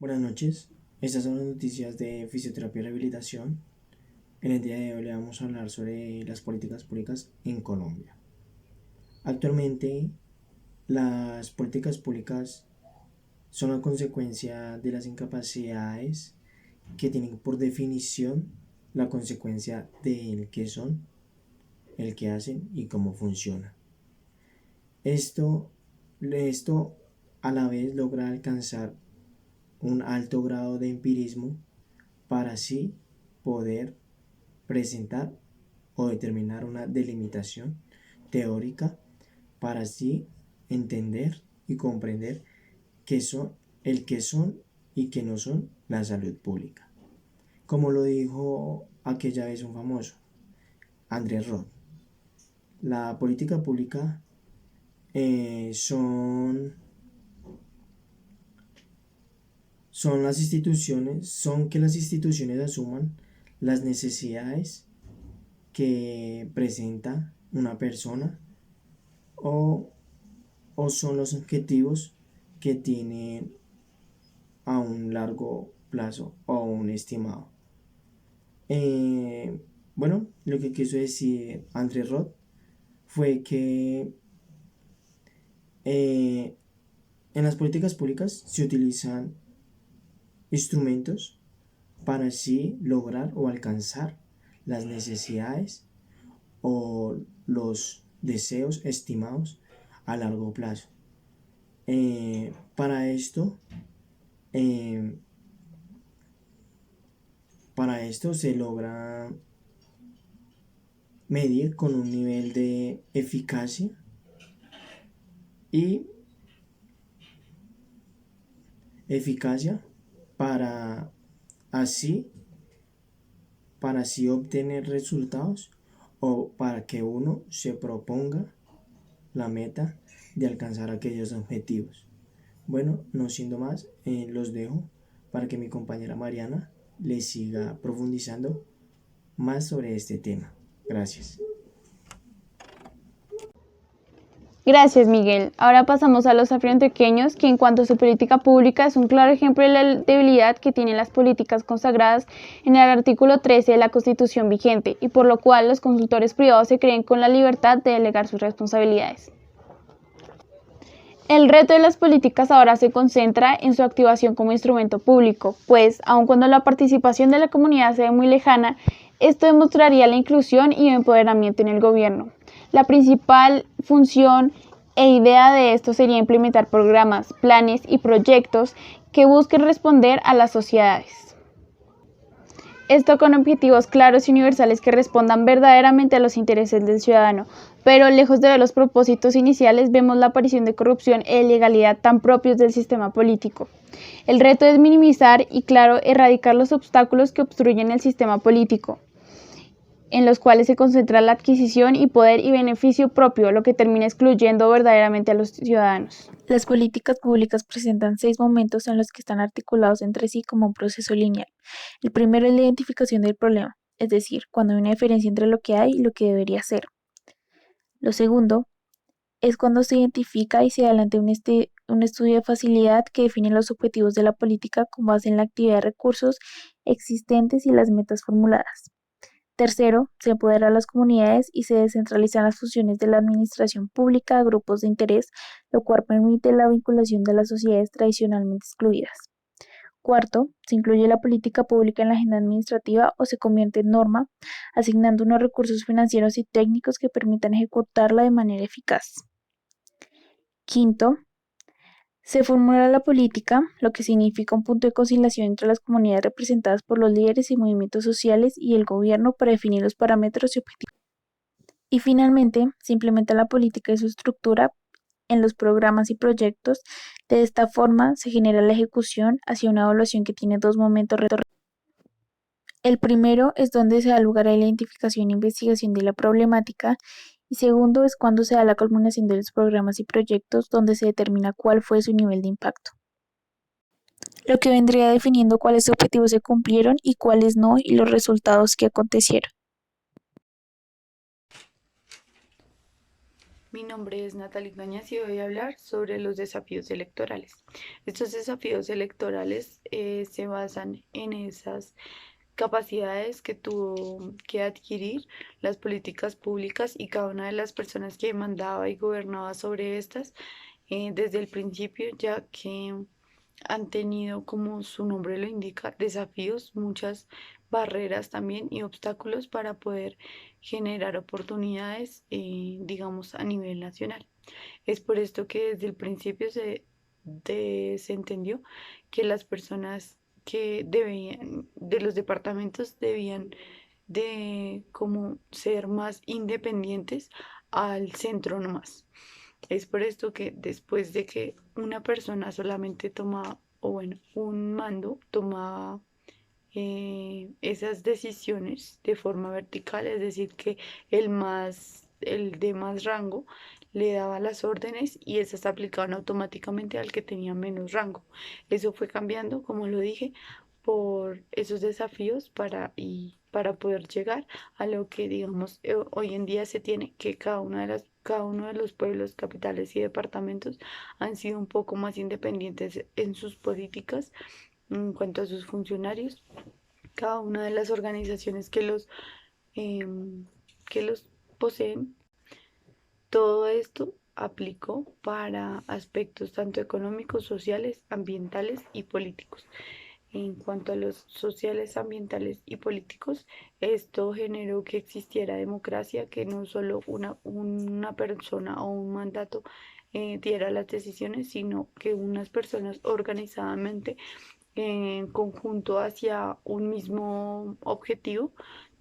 Buenas noches, estas son las noticias de fisioterapia y rehabilitación. En el día de hoy le vamos a hablar sobre las políticas públicas en Colombia. Actualmente, las políticas públicas son la consecuencia de las incapacidades que tienen por definición la consecuencia del que son, el que hacen y cómo funciona. Esto a la vez logra alcanzar un alto grado de empirismo para así poder presentar o determinar una delimitación teórica para así entender y comprender qué son, el que son y que no son la salud pública. Como lo dijo aquella vez un famoso, Andrés Roth, la política pública son las instituciones, son que las instituciones asuman las necesidades que presenta una persona o, o son los objetivos que tienen a un largo plazo o un estimado. Eh, bueno, lo que quiso decir André Roth fue que eh, en las políticas públicas se utilizan instrumentos para así lograr o alcanzar las necesidades o los deseos estimados a largo plazo. Para esto, eh, para esto se logra medir con un nivel de eficacia y eficacia para así, para así obtener resultados o para que uno se proponga la meta de alcanzar aquellos objetivos. Bueno, no siendo más, los dejo para que mi compañera Mariana les siga profundizando más sobre este tema. Gracias. Gracias, Miguel. Ahora pasamos a los afroantioqueños, que en cuanto a su política pública es un claro ejemplo de la debilidad que tienen las políticas consagradas en el artículo 13 de la Constitución vigente, y por lo cual los consultores privados se creen con la libertad de delegar sus responsabilidades. El reto de las políticas ahora se concentra en su activación como instrumento público, pues, aun cuando la participación de la comunidad se ve muy lejana, esto demostraría la inclusión y empoderamiento en el gobierno. La principal función e idea de esto sería implementar programas, planes y proyectos que busquen responder a las sociedades. Esto con objetivos claros y universales que respondan verdaderamente a los intereses del ciudadano, pero lejos de ver los propósitos iniciales, vemos la aparición de corrupción e ilegalidad tan propios del sistema político. El reto es minimizar y, claro, erradicar los obstáculos que obstruyen el sistema político, en los cuales se concentra la adquisición y poder y beneficio propio, lo que termina excluyendo verdaderamente a los ciudadanos. Las políticas públicas presentan 6 momentos en los que están articulados entre sí como un proceso lineal. El primero es la identificación del problema, es decir, cuando hay una diferencia entre lo que hay y lo que debería ser. Lo segundo es cuando se identifica y se adelanta un estudio de facilidad que define los objetivos de la política con base en la actividad de recursos existentes y las metas formuladas. Tercero, se empodera a las comunidades y se descentralizan las funciones de la administración pública a grupos de interés, lo cual permite la vinculación de las sociedades tradicionalmente excluidas. Cuarto, se incluye la política pública en la agenda administrativa o se convierte en norma, asignando unos recursos financieros y técnicos que permitan ejecutarla de manera eficaz. Quinto, se formula la política, lo que significa un punto de conciliación entre las comunidades representadas por los líderes y movimientos sociales y el gobierno para definir los parámetros y objetivos. Y finalmente, se implementa la política y su estructura en los programas y proyectos. De esta forma, se genera la ejecución hacia una evaluación que tiene 2 momentos. El primero es donde se da lugar a la identificación e investigación de la problemática, y segundo es cuando se da la culminación de los programas y proyectos, donde se determina cuál fue su nivel de impacto, lo que vendría definiendo cuáles objetivos se cumplieron y cuáles no, y los resultados que acontecieron. Mi nombre es Natalie Cañas y voy a hablar sobre los desafíos electorales. Estos desafíos electorales se basan en esas capacidades que tuvo que adquirir las políticas públicas y cada una de las personas que mandaba y gobernaba sobre estas desde el principio, ya que han tenido, como su nombre lo indica, desafíos, muchas barreras también y obstáculos para poder generar oportunidades, digamos, a nivel nacional. Es por esto que desde el principio se entendió que las personas que debían, de los departamentos debían de como ser más independientes al centro nomás. Es por esto que después de que una persona solamente tomaba, o bueno, un mando tomaba esas decisiones de forma vertical, es decir, que el de más rango le daba las órdenes y esas se aplicaban automáticamente al que tenía menos rango. Eso fue cambiando, como lo dije, por esos desafíos para poder llegar a lo que, digamos, hoy en día se tiene, que cada uno de los pueblos, capitales y departamentos han sido un poco más independientes en sus políticas en cuanto a sus funcionarios. Cada una de las organizaciones em, que los poseen, todo esto aplicó para aspectos tanto económicos, sociales, ambientales y políticos. En cuanto a los sociales, ambientales y políticos, esto generó que existiera democracia, que no solo una persona o un mandato diera las decisiones, sino que unas personas organizadamente en conjunto hacia un mismo objetivo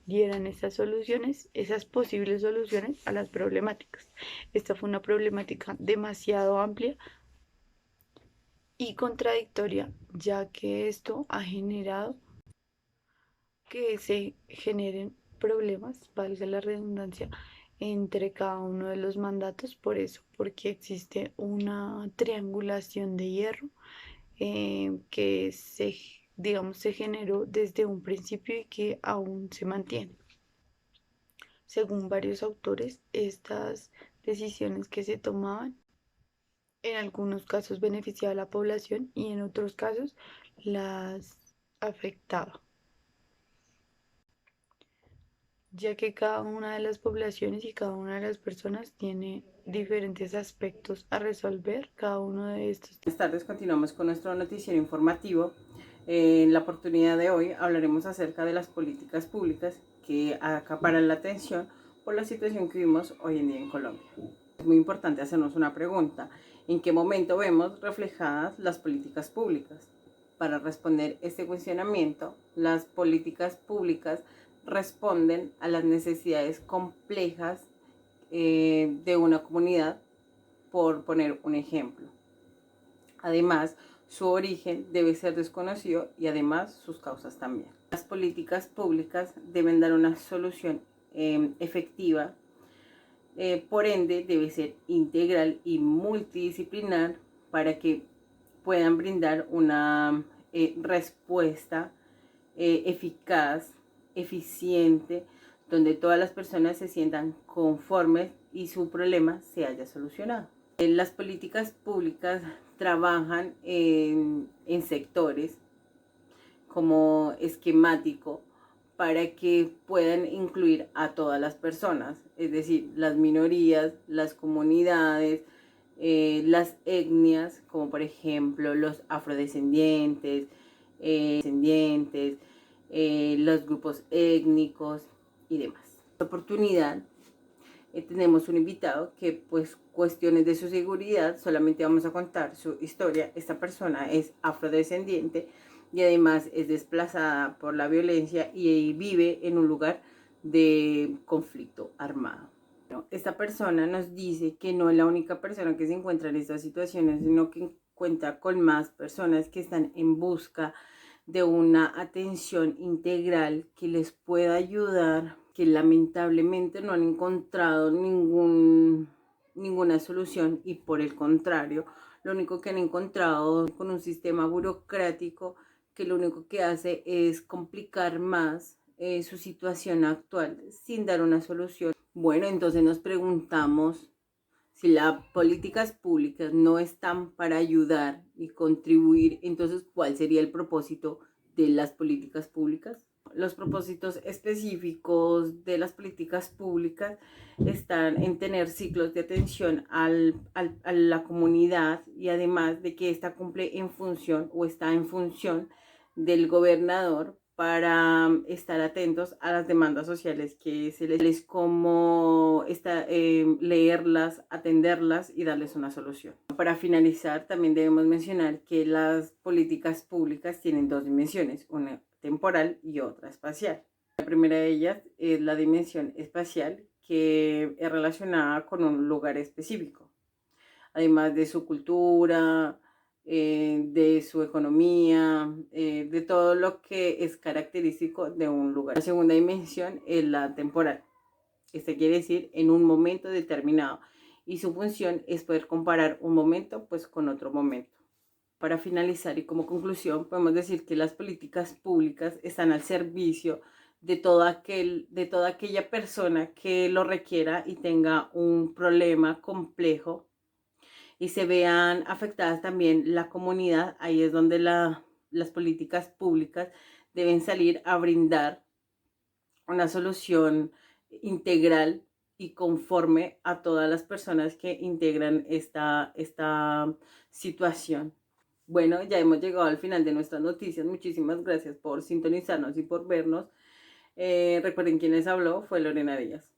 dieran esas soluciones, esas posibles soluciones a las problemáticas. Esta fue una problemática demasiado amplia y contradictoria, ya que esto ha generado que se generen problemas, valga la redundancia, entre cada uno de los mandatos, por eso, porque existe una triangulación de hierro que digamos, se generó desde un principio y que aún se mantiene. Según varios autores, estas decisiones que se tomaban en algunos casos beneficiaba a la población y en otros casos las afectaba, ya que cada una de las poblaciones y cada una de las personas tiene diferentes aspectos a resolver cada uno de estos. Buenas tardes, continuamos con nuestro noticiero informativo. En la oportunidad de hoy hablaremos acerca de las políticas públicas que acaparan la atención por la situación que vivimos hoy en día en Colombia. Es muy importante hacernos una pregunta: ¿en qué momento vemos reflejadas las políticas públicas? Para responder este cuestionamiento, las políticas públicas responden a las necesidades complejas de una comunidad, por poner un ejemplo. Además, su origen debe ser desconocido y además sus causas también. Las políticas públicas deben dar una solución efectiva, por ende debe ser integral y multidisciplinar para que puedan brindar una respuesta eficaz, eficiente, donde todas las personas se sientan conformes y su problema se haya solucionado. Las políticas públicas trabajan en sectores como esquemático para que puedan incluir a todas las personas, es decir, las minorías, las comunidades, las etnias, como por ejemplo los afrodescendientes, los grupos étnicos y demás. En esta oportunidad tenemos un invitado que, pues, cuestiones de su seguridad, solamente vamos a contar su historia. Esta persona es afrodescendiente y además es desplazada por la violencia y vive en un lugar de conflicto armado. Esta persona nos dice que no es la única persona que se encuentra en estas situaciones, sino que cuenta con más personas que están en busca de una atención integral que les pueda ayudar, que lamentablemente no han encontrado ninguna solución, y por el contrario, lo único que han encontrado con un sistema burocrático que lo único que hace es complicar más su situación actual sin dar una solución. Bueno, entonces nos preguntamos, Si las políticas públicas no están para ayudar y contribuir, entonces, ¿cuál sería el propósito de las políticas públicas? Los propósitos específicos de las políticas públicas están en tener ciclos de atención a la comunidad, y además de que ésta cumple en función o está en función del gobernador para estar atentos a las demandas sociales que se les como leerlas, atenderlas y darles una solución. Para finalizar, también debemos mencionar que las políticas públicas tienen dos dimensiones, una temporal y otra espacial. La primera de ellas es la dimensión espacial, que es relacionada con un lugar específico, además de su cultura, de su economía, de todo lo que es característico de un lugar. La segunda dimensión es la temporal. Este quiere decir en un momento determinado, y su función es poder comparar un momento pues con otro momento. Para finalizar y como conclusión, podemos decir que las políticas públicas están al servicio de toda aquella persona que lo requiera y tenga un problema complejo y se vean afectadas también la comunidad. Ahí es donde las políticas públicas deben salir a brindar una solución integral y conforme a todas las personas que integran esta situación. Bueno, ya hemos llegado al final de nuestras noticias. Muchísimas gracias por sintonizarnos y por vernos. Recuerden, quien les habló fue Lorena Díaz.